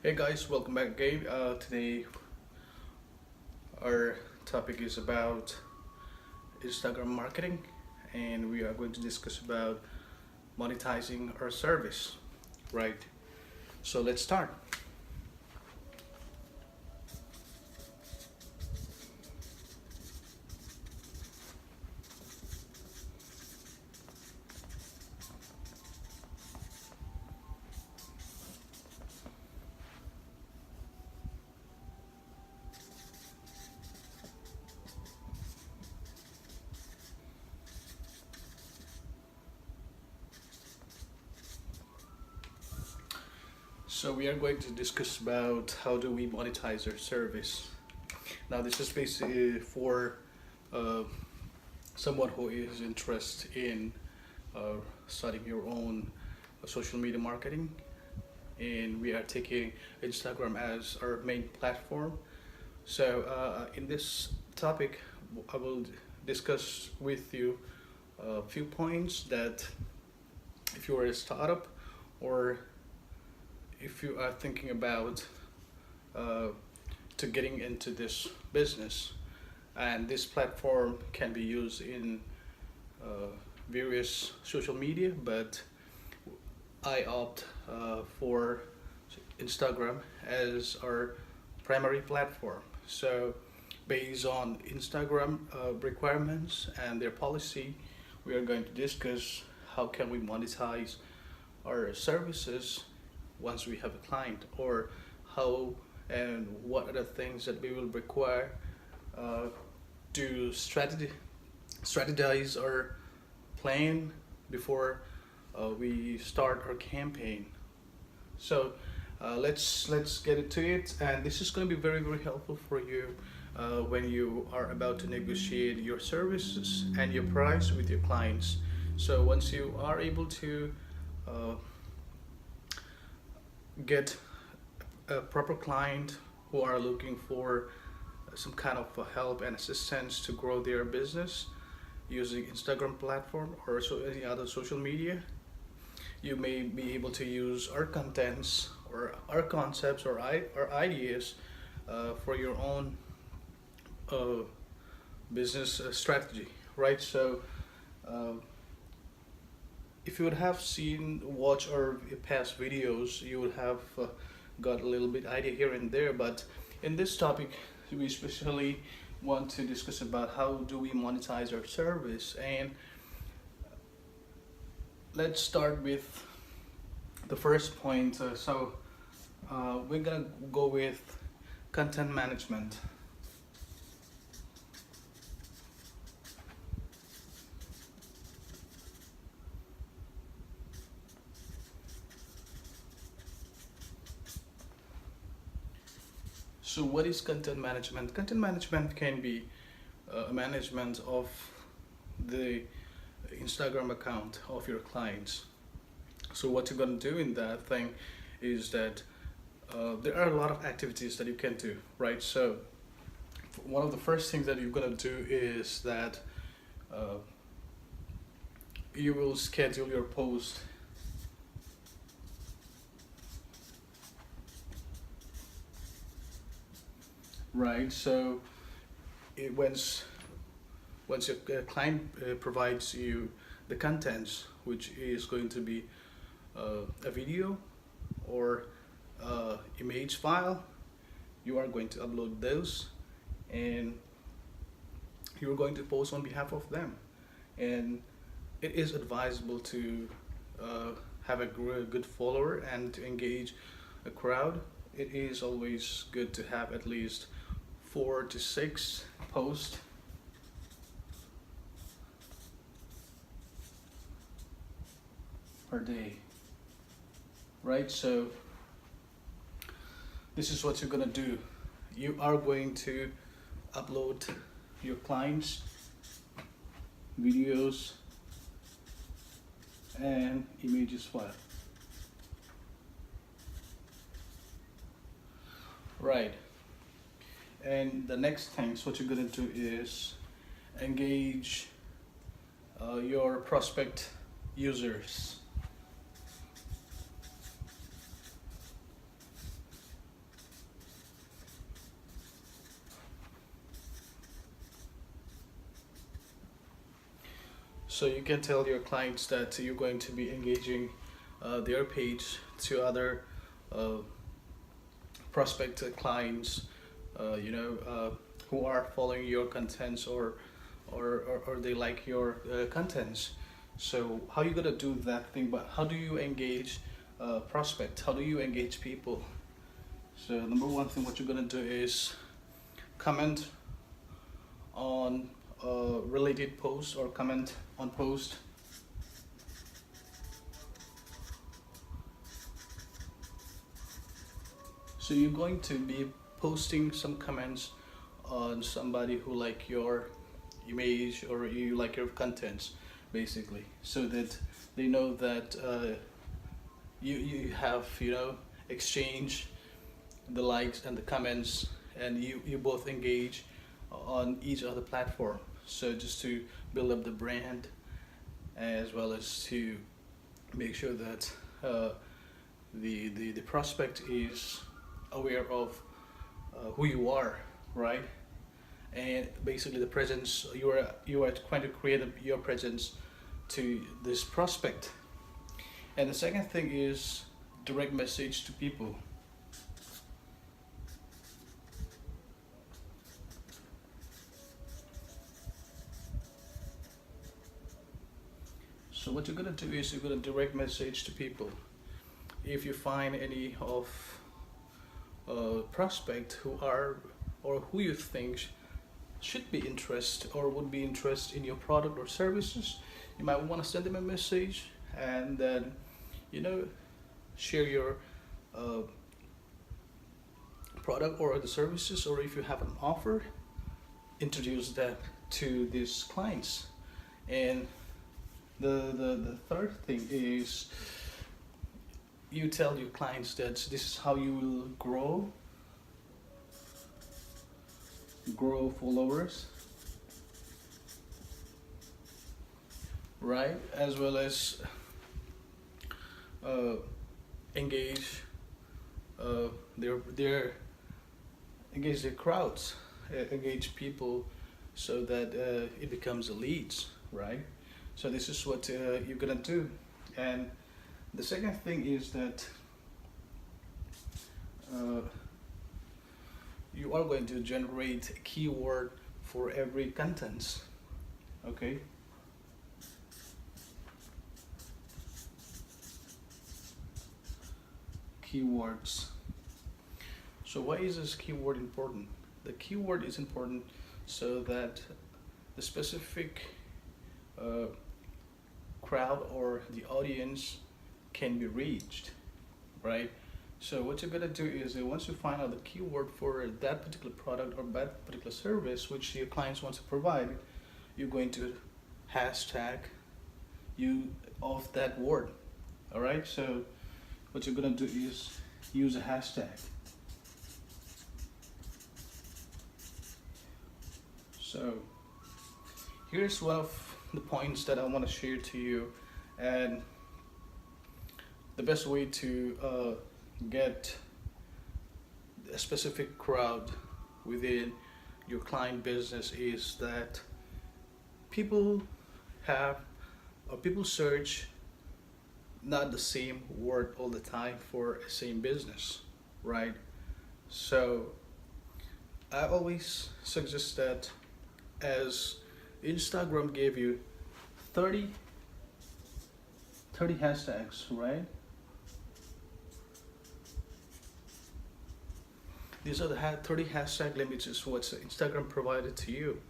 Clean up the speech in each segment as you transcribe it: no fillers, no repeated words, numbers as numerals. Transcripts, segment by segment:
Hey guys, welcome back again. Today our topic is about Instagram marketing, and we are going to discuss about monetizing our service. Right. So let's start. So we are going to discuss about how do we monetize our service. Now this is basically for uh, someone who is interested in uh, starting your own social media marketing, and we are taking Instagram as our main platform. So, in this topic, I will discuss with you a few points that if you are a startup or if you are thinking about uh, to getting into this business, and this platform can be used in uh, various social media, but I opt for Instagram as our primary platform. So, based on Instagram requirements and their policy, we are going to discuss how can we monetize our services once we have a client, or how and what are the things that we will require uh, to strategize our plan before we start our campaign. So let's get into it, and this is going to be very helpful for you when you are about to negotiate your services and your price with your clients. So once you are able to uh, get a proper client who are looking for some kind of help and assistance to grow their business using Instagram platform or so any other social media, you may be able to use our contents or our concepts or ideas for your own uh, business strategy, right? So, uh, if you would have watch our past videos, you would have got a little bit idea here and there. But in this topic, we especially want to discuss about how do we monetize our service, and let's start with the first point. We're gonna go with content management. So what is content management? Content management can be management of the Instagram account of your clients. So what you're gonna do in that thing is that there are a lot of activities that you can do, right? So one of the first things that you're gonna do is that uh, you will schedule your post, right? So it, once your client provides you the contents, which is going to be a video or image file, you are going to upload those, and you are going to post on behalf of them. And it is advisable to uh, have a good follower and to engage a crowd. It is always good to have at least 4 to 6 posts per day, right? So this is what you're gonna do. You are going to upload your clients videos and images file, right? And the next thing, so what you're gonna do is engage your prospect users. So you can tell your clients that you're going to be engaging their page to other uh, prospective clients, who are following your contents, or they like your contents. So how you gonna do that thing? But how do you engage prospect? How do you engage people? So number one thing, what you're gonna do is comment on related posts, or comment on post. So you're going to be posting some comments on somebody who like your image or you like your contents, basically, so that they know that you have exchange the likes and the comments, and you both engage on each other platform. So just to build up the brand, as well as to make sure that the prospect is aware of who you are, right? And basically the presence, you are trying to create your presence to this prospect. And the second thing is direct message to people. So what you're gonna do is you're gonna direct message to people. If you find any of prospect who are, or who you think should be interested or would be interested in your product or services, you might want to send them a message, and then share your uh, product or the services, or if you have an offer, introduce that to these clients. And the third thing is you tell your clients that this is how you will grow followers, right? As well as uh, engage their engage their crowds, engage people, so that it becomes a leads, right? So this is what you're gonna do. And the second thing is that uh, you are going to generate a keyword for every content. Okay. Keywords. So why is this keyword important? The keyword is important so that the specific uh, crowd or the audience can be reached, right? So what you're gonna do is that once you find out the keyword for that particular product or that particular service which your clients want to provide, you're going to hashtag you of that word. All right. So what you're gonna do is use a hashtag. So here's one of the points that I want to share to you, and the best way to get a specific crowd within your client business is that people have, or people search not the same word all the time for a same business, right? So I always suggest that, as Instagram gave you 30 hashtags, right? These are the 30 hashtag limits is what Instagram provided to you.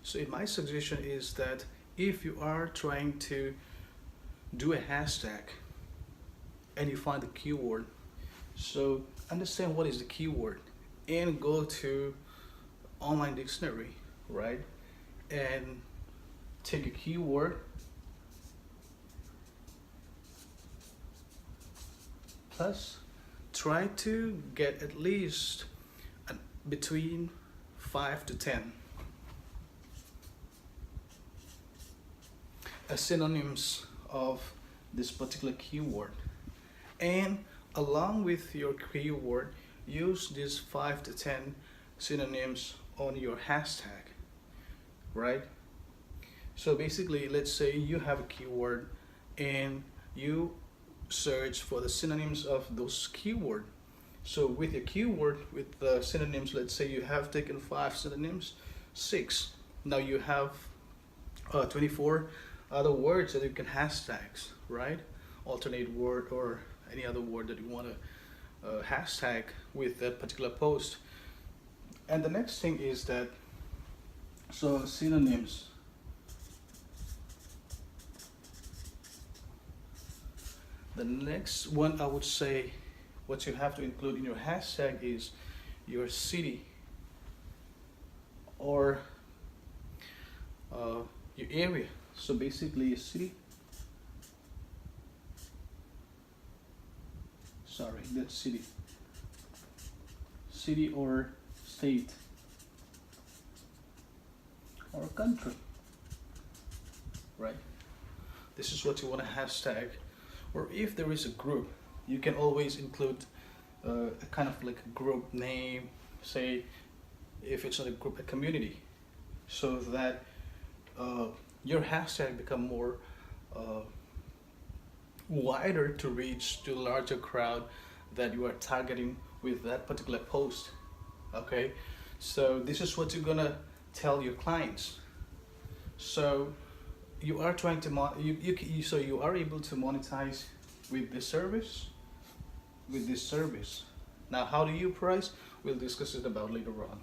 So my suggestion is that if you are trying to do a hashtag and you find the keyword, so understand what is the keyword and go to online dictionary, right? And take a keyword plus try to get at least between 5 to 10 as synonyms of this particular keyword, and along with your keyword use these 5 to 10 synonyms on your hashtag, right? So basically, let's say you have a keyword and you search for the synonyms of those keyword. So with your keyword, with the synonyms, let's say you have taken 5 synonyms, 6. Now you have 24 other words that you can hashtags, right? Alternate word or any other word that you want to hashtag with that particular post. And the next thing is that, so synonyms. The next one I would say what you have to include in your hashtag is your city or your area. So basically a city, sorry, that's city or state or country, right? This is what you want to hashtag. Or if there is a group, you can always include a kind of like a group name, say if it's not a group, a community, so that your hashtag become more wider to reach to larger crowd that you are targeting with that particular post. Okay, so this is what you're gonna tell your clients. So you are trying to so you are able to monetize with this service, Now how do you price? We'll discuss it about later on.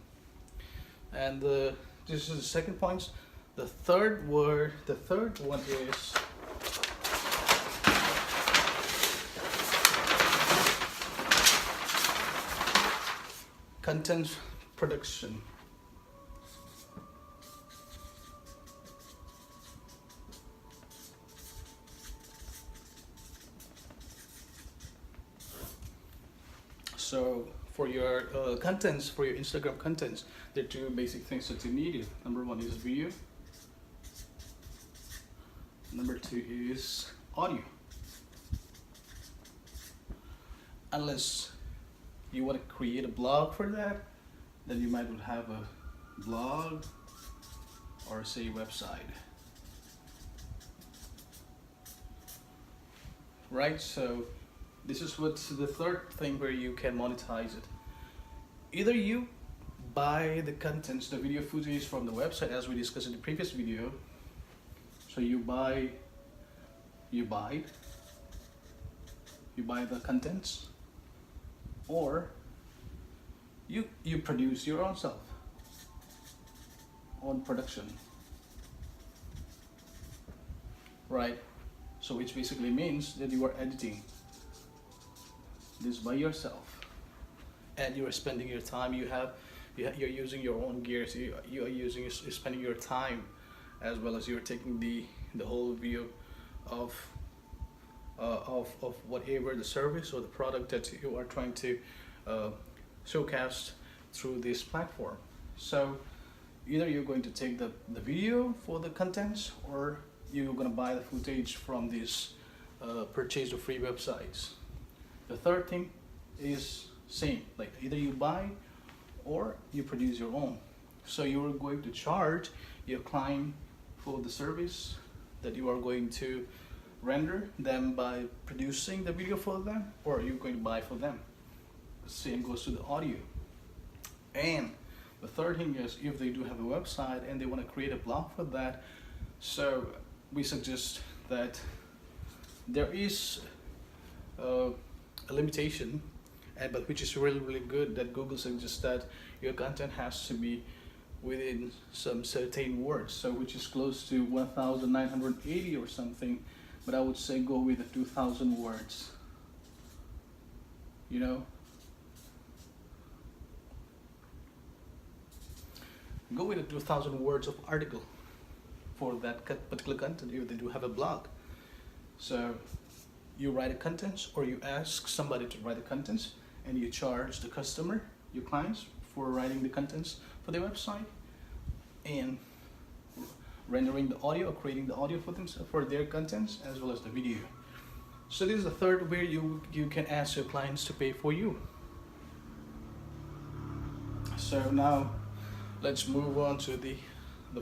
And this is the second point. The third one is content production. So for your contents, for your Instagram contents, there are 2 basic things that you need. Number 1 is video. Number 2 is audio. Unless you want to create a blog for that, then you might have a blog or say website. Right, so this is what's the third thing where you can monetize it. Either you buy the contents, the video footage from the website as we discussed in the previous video. So you buy the contents, or you produce your own self, own production, right? So which basically means that you are editing this by yourself and you are spending your time. You're using your own gears. You're spending your time, as well as you're taking the whole view of whatever the service or the product that you are trying to showcase through this platform. So either you're going to take the video for the contents, or you're going to buy the footage from these purchase or free websites. The third thing is same, like either you buy or you produce your own. So you are going to charge your client for the service that you are going to render them by producing the video for them, or you're going to buy for them. The same goes to the audio. And the third thing is, if they do have a website and they want to create a blog for that, so we suggest that there is a limitation, but which is really good, that Google suggests that your content has to be within some certain words, so which is close to 1980 or something, but I would say go with the 2000 words, go with the 2000 words of article for that particular content if they do have a blog. So you write the contents, or you ask somebody to write the contents, and you charge the customer, your clients, for writing the contents for their website and rendering the audio or creating the audio for them, for their contents, as well as the video. So this is the third where you can ask your clients to pay for you. So now let's move on to the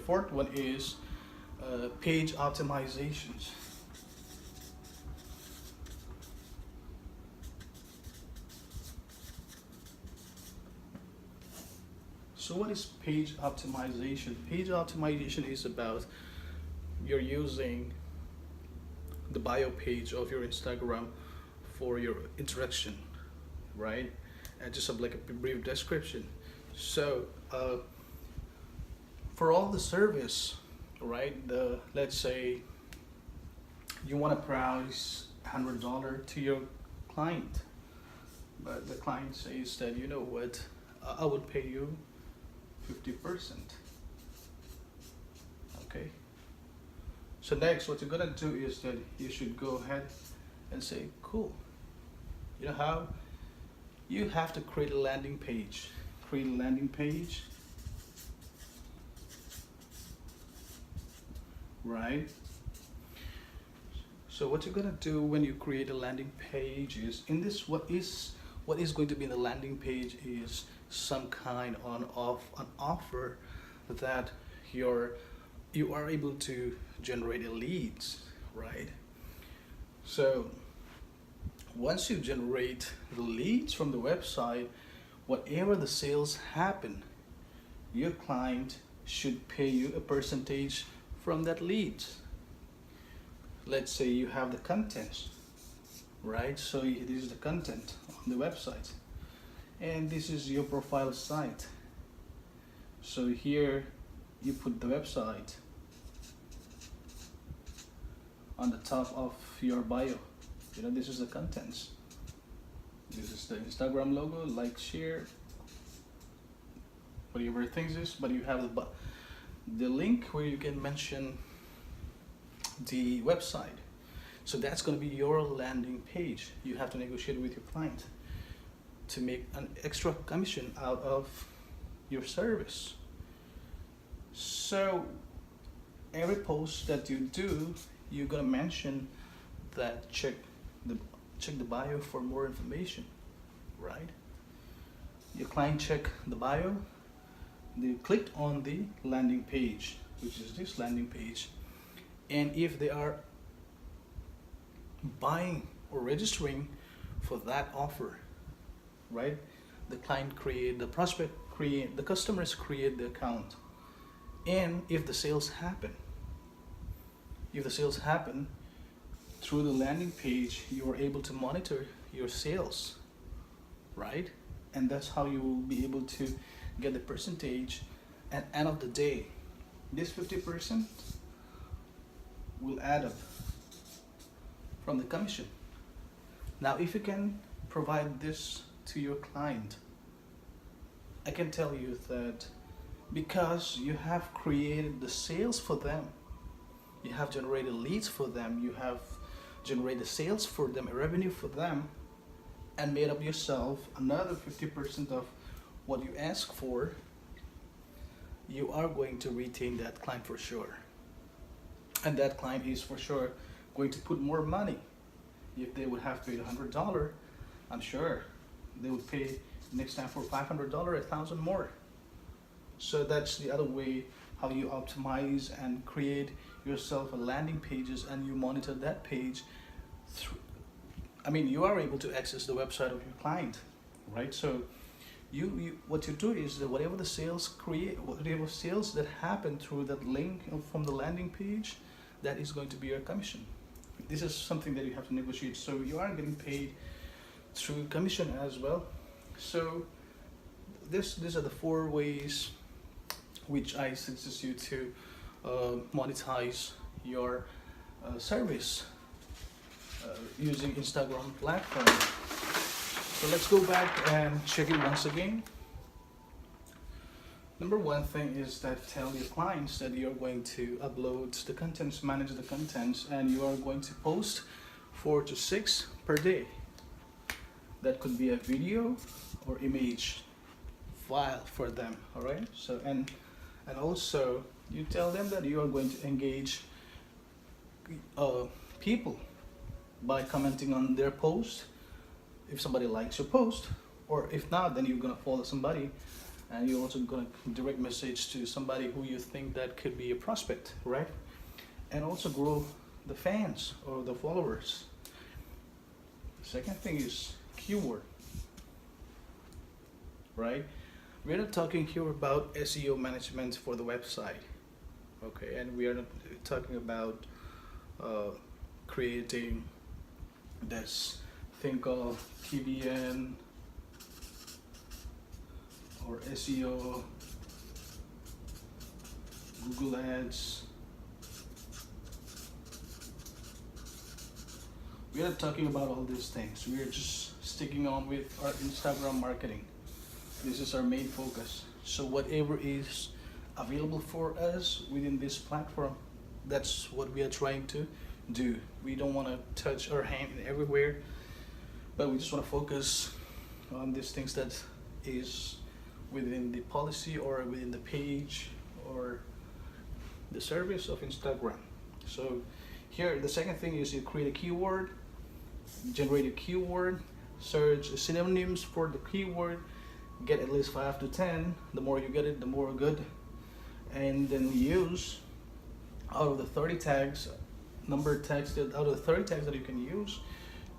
fourth one is Page optimizations. So what is page optimization? Page optimization is about you're using the bio page of your Instagram for your interaction, right? And just have like a brief description. So for all the service, right? Let's say you want to price $100 to your client, but the client says that, you know what, I would pay you 50%. Okay. So next, what you're gonna do is that you should go ahead and say, cool. You know how? You have to create a landing page. Create a landing page. Right? So what you're gonna do when you create a landing page is, in this, what is going to be in the landing page is some kind of an offer that you are able to generate leads, right? So once you generate the leads from the website, whatever the sales happen, your client should pay you a percentage from that leads. Let's say you have the content, right? So this is the content on the website, and this is your profile site. So here you put the website on the top of your bio. You know, this is the contents. This is the Instagram logo, like, share, whatever things is, but you have the link where you can mention the website. So that's going to be your landing page. You have to negotiate with your client to make an extra commission out of your service. So every post that you do, you're gonna mention that check the bio for more information, right? Your client check the bio, they clicked on the landing page, which is this landing page, and if they are buying or registering for that offer, right? The client create, the prospect create, the customers create the account, and if the sales happen, through the landing page, you are able to monitor your sales, right? And that's how you will be able to get the percentage at end of the day. This 50% will add up from the commission. Now, if you can provide this to your client, I can tell you that because you have created the sales for them, you have generated leads for them, you have generated sales for them, revenue for them, and made up yourself another 50% of what you ask for, you are going to retain that client for sure. And that client is for sure going to put more money. If they would have paid $100, I'm sure they would pay next time for $500, $1,000 more. So that's the other way how you optimize and create yourself a landing pages, and you monitor that page through, you are able to access the website of your client, right? So what you do is that whatever sales that happen through that link from the landing page, that is going to be your commission. This is something that you have to negotiate. So you are getting paid through commission as well. So these are the 4 ways which I suggest you to monetize your service using Instagram platform. So let's go back and check it once again. Number 1 thing is that tell your clients that you're going to upload the contents, manage the contents, and you are going to post 4 to 6 per day. That could be a video or image file for them, all right? So and also you tell them that you are going to engage people by commenting on their post if somebody likes your post, or if not, then you're gonna follow somebody, and you're also gonna direct message to somebody who you think that could be a prospect, right? and also grow the fans or the followers. The second thing is keyword, right? We're not talking here about SEO management for the website, okay? And we are not talking about creating this thing called KBN or SEO, Google Ads. We are not talking about all these things. We are just sticking on with our Instagram marketing. This is our main focus. So whatever is available for us within this platform, that's what we are trying to do. We don't want to touch our hand everywhere, but we just want to focus on these things that is within the policy or within the page or the service of Instagram. So here the second thing is you create a keyword, generate a keyword, search synonyms for the keyword, get at least 5 to 10. The more you get it, the more good. And then use out of the 30 tags, number tags that out of the 30 tags that you can use,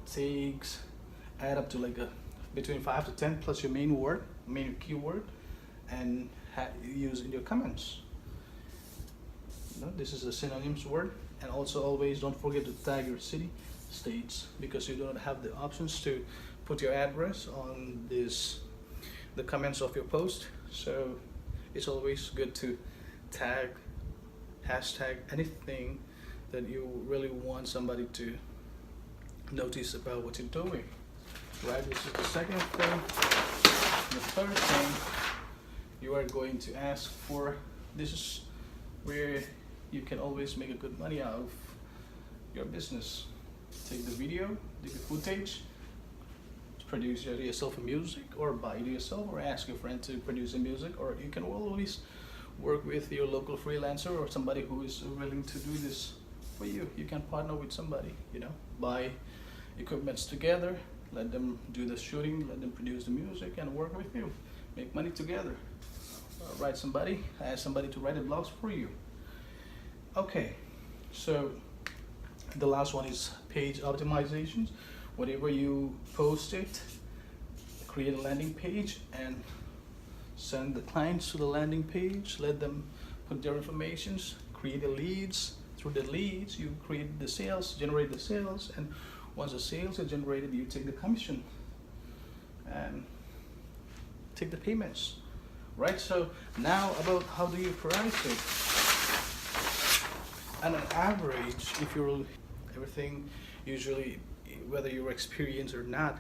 tags add up to like between 5 to 10 plus your main word, main keyword, and use in your comments. This is a synonyms word. And also always don't forget to tag your city, states, because you don't have the options to put your address on the comments of your post. So it's always good to tag, hashtag anything that you really want somebody to notice about what you're doing, right? This is the second thing. The third thing you are going to ask for, this is where you can always make a good money out of your business. Take the video, take the footage, produce yourself a music, or buy it yourself, or ask your friend to produce a music, or you can always work with your local freelancer or somebody who is willing to do this for you. You can partner with somebody, buy equipments together, let them do the shooting, let them produce the music, and work with you. Make money together. Ask somebody to write the blogs for you. Okay, so the last one is page optimizations. Whatever you post it, create a landing page and send the clients to the landing page. Let them put their informations, create the leads. Through the leads, you create the sales, generate the sales, and once the sales are generated, you take the commission and take the payments, right? So now about how do you price it? On an average, if you're everything, usually whether you're experienced or not,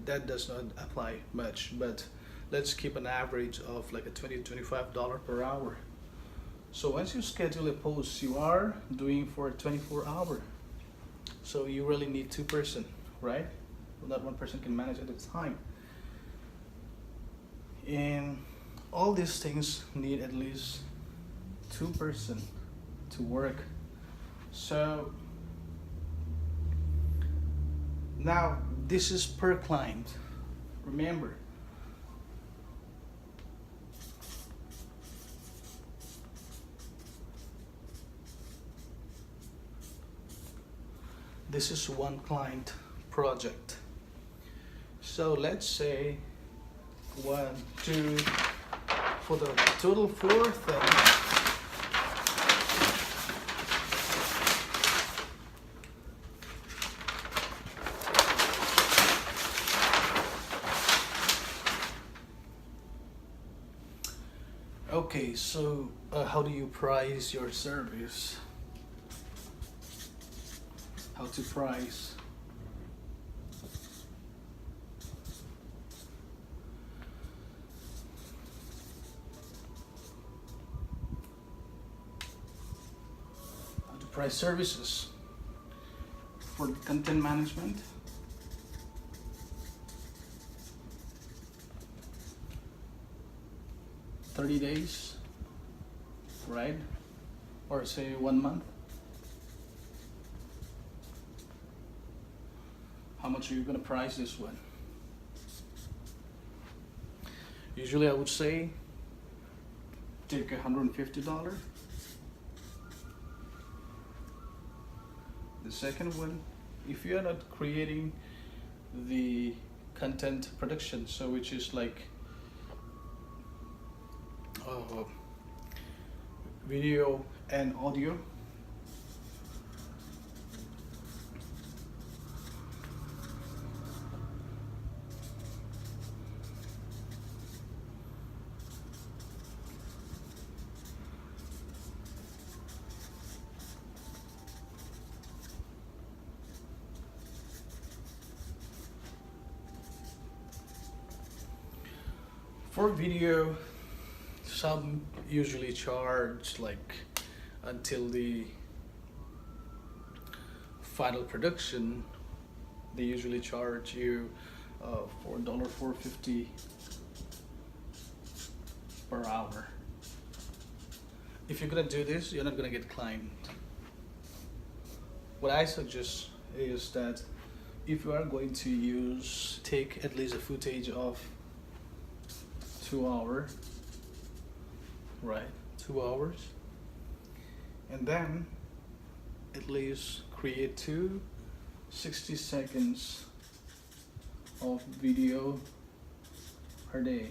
that does not apply much, but let's keep an average of like a $20 to $25 per hour. So once you schedule a post, you are doing for 24 hours. So you really need 2 person, right? Well, not 1 person can manage at a time. And all these things need at least 2 person to work. So now this is per client. Remember, this is 1 client project. So let's say 1, 2, for the total 4 things. Okay, so how do you price your service? How to price? How to price services for content management. $30 days, right? Or say 1 month. How much are you gonna price this one? Usually I would say take $150 second one, if you are not creating the content production, so which is like uh, video and audio, for video, some usually charge like until the final production. They usually charge you for $4.50 per hour. If you're gonna do this, you're not gonna get client. What I suggest is that if you are going to take at least a footage of 2 hours, right? 2 hours, and then at least create 60 seconds of video per day,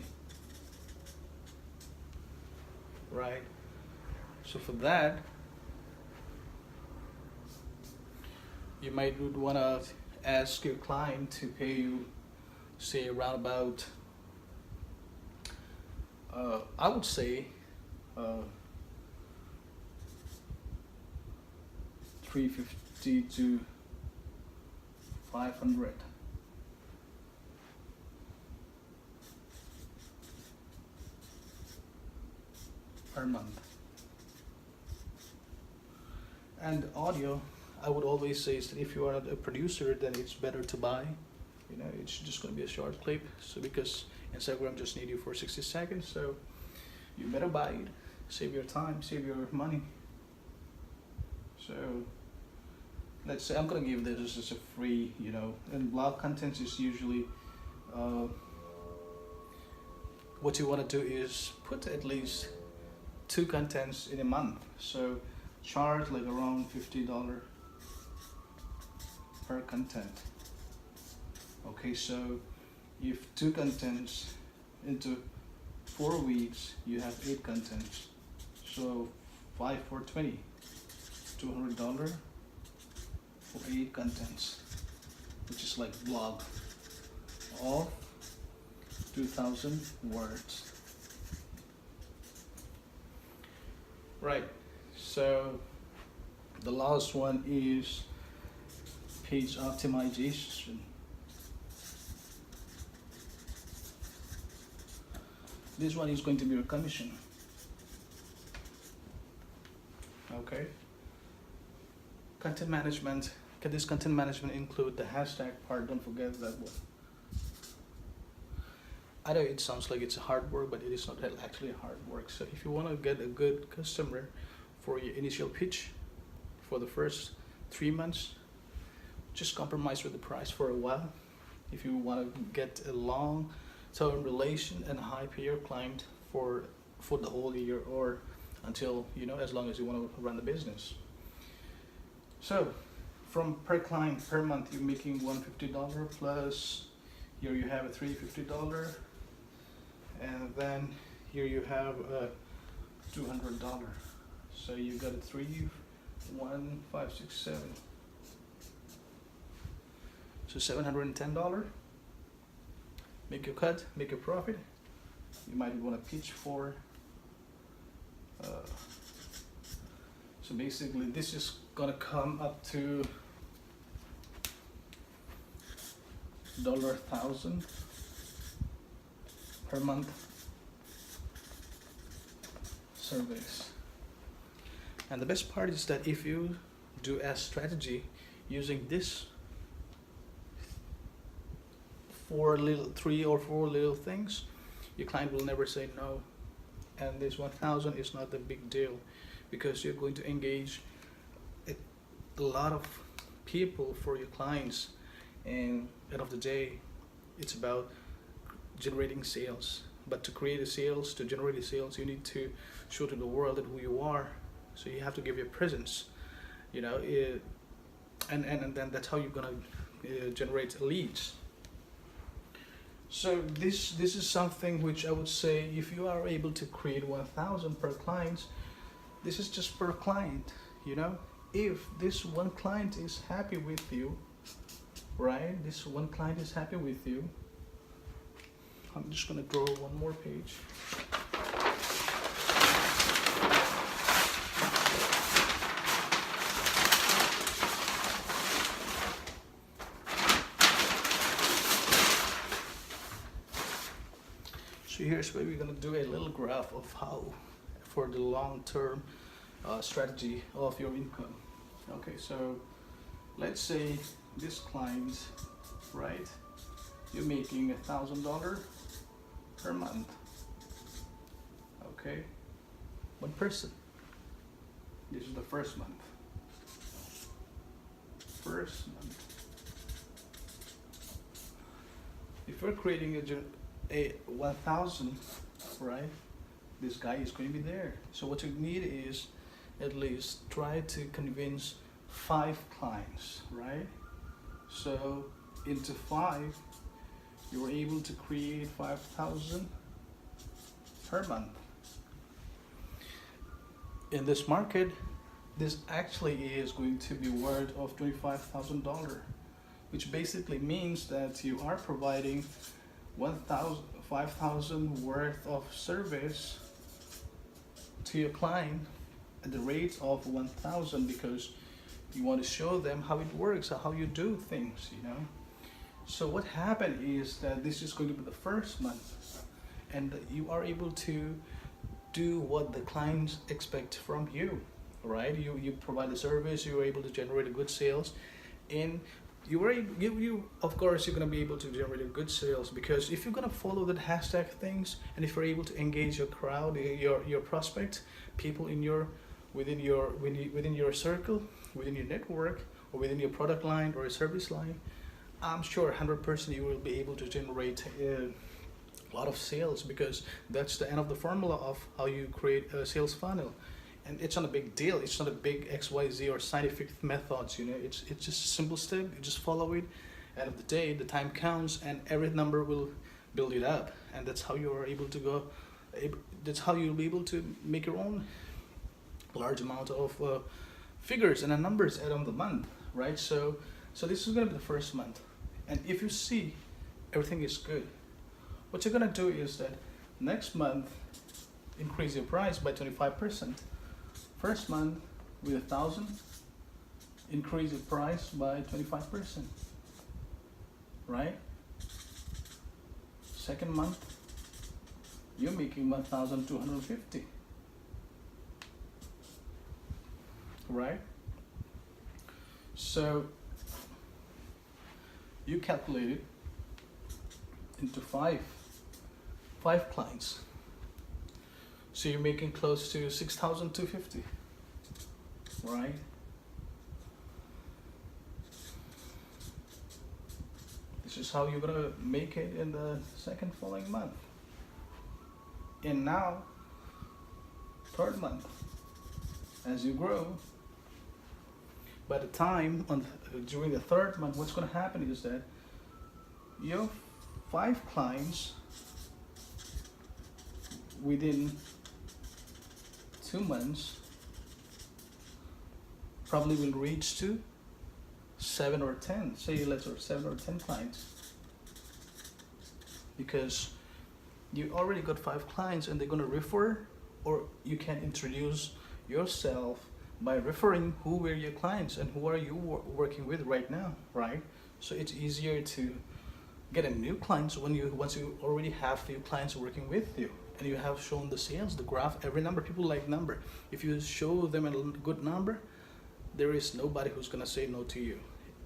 right? So for that, you might want to ask your client to pay you, say, around about I would say $350 to $500 per month. And audio, I would always say is that if you are a producer, then it's better to buy. You know, it's just going to be a short clip. So because Instagram just need you for 60 seconds, so you better buy it. Save your time, save your money. So let's say I'm gonna give this as a free, you know, and blog content is usually what you want to do is put at least 2 contents in a month. So charge like around $50 per content. Okay, so if 2 contents into 4 weeks, you have 8 contents. So 5 for 20, $200 for 8 contents, which is like blog of 2,000 words. Right, so the last one is page optimization. This one is going to be your commission. Okay. Content management. Can this content management include the hashtag part? Don't forget that one. I know it sounds like it's hard work, but it is not actually hard work. So if you want to get a good customer for your initial pitch for the first 3 months, just compromise with the price for a while. If you want to get a long-term relation and high pay your client for the whole year, or until, you know, as long as you want to run the business. So from per client per month, you're making $150 plus here you have a $350, and then here you have a $200. So you got a 3, 1, 5, 6, 7. So $710. Make your cut, make your profit. You might want to pitch for. So basically, this is gonna come up to $1,000 per month surveys. And the best part is that if you do a strategy using this 3 or 4 little things, your client will never say no. And this 1,000 is not a big deal, because you're going to engage a lot of people for your clients, and at the end of the day, it's about generating sales. But to create a sales, to generate a sales, you need to show to the world that who you are. So you have to give your presence. You know, and then that's how you're gonna generate leads. So this is something which I would say, if you are able to create 1,000 per client, this is just per client, you know. If this one client is happy with you, right? This one client is happy with you. I'm just gonna draw one more page. So here's where we're gonna do a little graph of how, for the long-term strategy of your income. Okay, so let's say this client, right? You're making $1,000 per month. Okay, one person. This is the first month. First month. If we're creating a 1,000, right? This guy is going to be there. So what you need is at least try to convince 5 clients, right? So into 5, you were able to create 5,000 per month. In this market, this actually is going to be worth of $25,000, which basically means that you are providing 5,000 worth of service to your client at the rate of 1,000, because you want to show them how it works, how you do things, you know. So what happened is that this is going to be the first month, and you are able to do what the clients expect from you, right? You provide the service, you're able to generate a good sales, and you of course you're gonna be able to generate a good sales, because if you're gonna follow the hashtag things, and if you're able to engage your crowd, your prospect, people within your circle, within your network, or within your product line or a service line, I'm sure 100% you will be able to generate a lot of sales, because that's the end of the formula of how you create a sales funnel. And it's not a big deal. It's not a big XYZ or scientific methods, you know. It's just a simple step. You just follow it. End of the day, the time counts, and every number will build it up. And that's how you are able to go. That's how you'll be able to make your own large amount of figures and numbers out of the month, right? So this is gonna be the first month, and if you see everything is good, what you're gonna do is that next month increase your price by 25%. First month with 1,000, increase the price by 25%, right? Second month, you're making 1,250, right? So you calculate it into five clients. So you're making close to 6,250, right? This is how you're gonna make it in the second following month. And now, third month, as you grow, by the time during the third month, what's gonna happen is that your 5 clients within 2 months probably will reach to 7 or 10, say let's say 7 or 10 clients, because you already got 5 clients and they're going to refer, or you can introduce yourself by referring who were your clients and who are you working with right now, right? So it's easier to get a new clients once you already have few clients working with you, and you have shown the sales, the graph, every number. People like number. If you show them a good number, there is nobody who's gonna say no to you.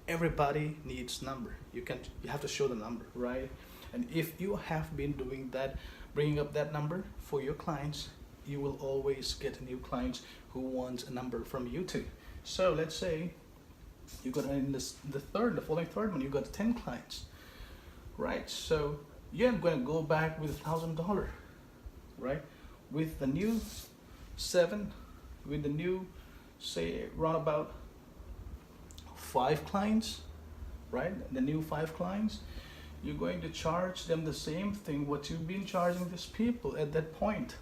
Everybody needs number. You have to show the number, right? And if you have been doing that, bringing up that number for your clients, you will always get new clients who want a number from you too. So let's say you got in the following third month, you got 10 clients, right? So you're gonna go back with $1,000, right? With the new 7, with the new, say, around about 5 clients, right? The new 5 clients, you're going to charge them the same thing what you've been charging these people at that point,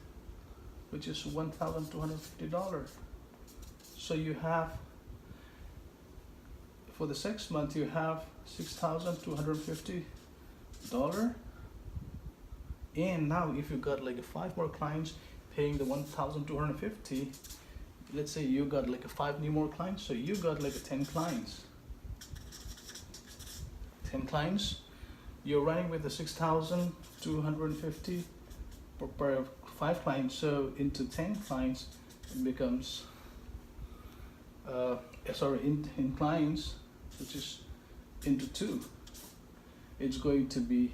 which is $1,250. So you have, for the 6 months, you have $6,250. And now if you got like 5 more clients paying the 1,250, let's say you got like 5 new more clients, so you got like 10 clients. 10 clients, you're running with the 6,250 per 5 clients, so into 10 clients it becomes in clients, which is into 2, it's going to be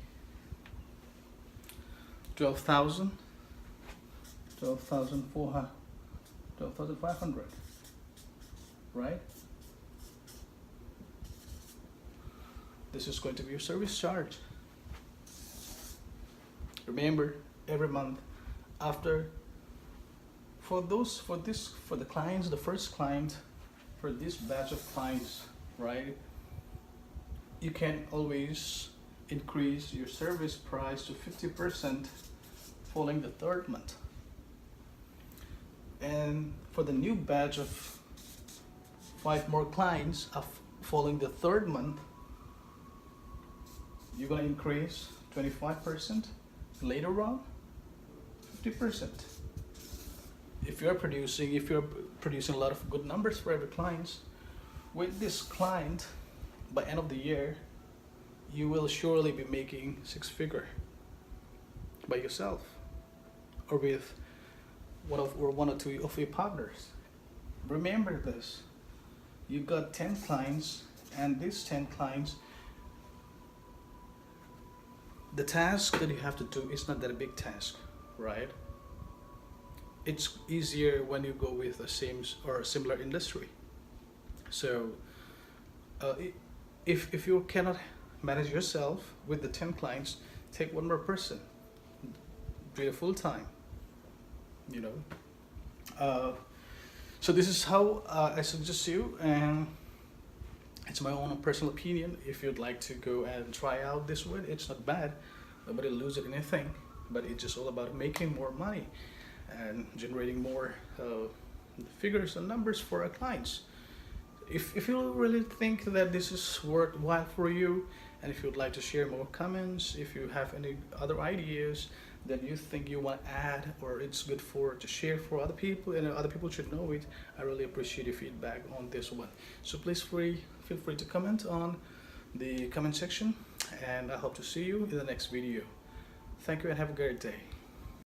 12,500, right? This is going to be your service charge. Remember, every month after, for the clients, the first client, for this batch of clients, right, you can always increase your service price to 50% following the 3rd month. And for the new batch of 5 more clients following the 3rd month, you're going to increase 25%, later on 50%. If you're producing a lot of good numbers for every client, with this client, by end of the year, you will surely be making 6-figure by yourself, or with one or two of your partners. Remember this, you got 10 clients, and these 10 clients, the task that you have to do is not that a big task, right? It's easier when you go with the same or a similar industry. So if you cannot manage yourself with the 10 clients, take one more person, do it full time, you know. So this is how I suggest you, and it's my own personal opinion. If you'd like to go and try out this one, it's not bad. Nobody loses anything, but it's just all about making more money and generating more figures and numbers for our clients. If you really think that this is worthwhile for you, and if you'd like to share more comments, if you have any other ideas that you think you want to add, or it's good to share for other people and other people should know it, I really appreciate your feedback on this one. So please feel free to comment on the comment section, and I hope to see you in the next video. Thank you and have a great day.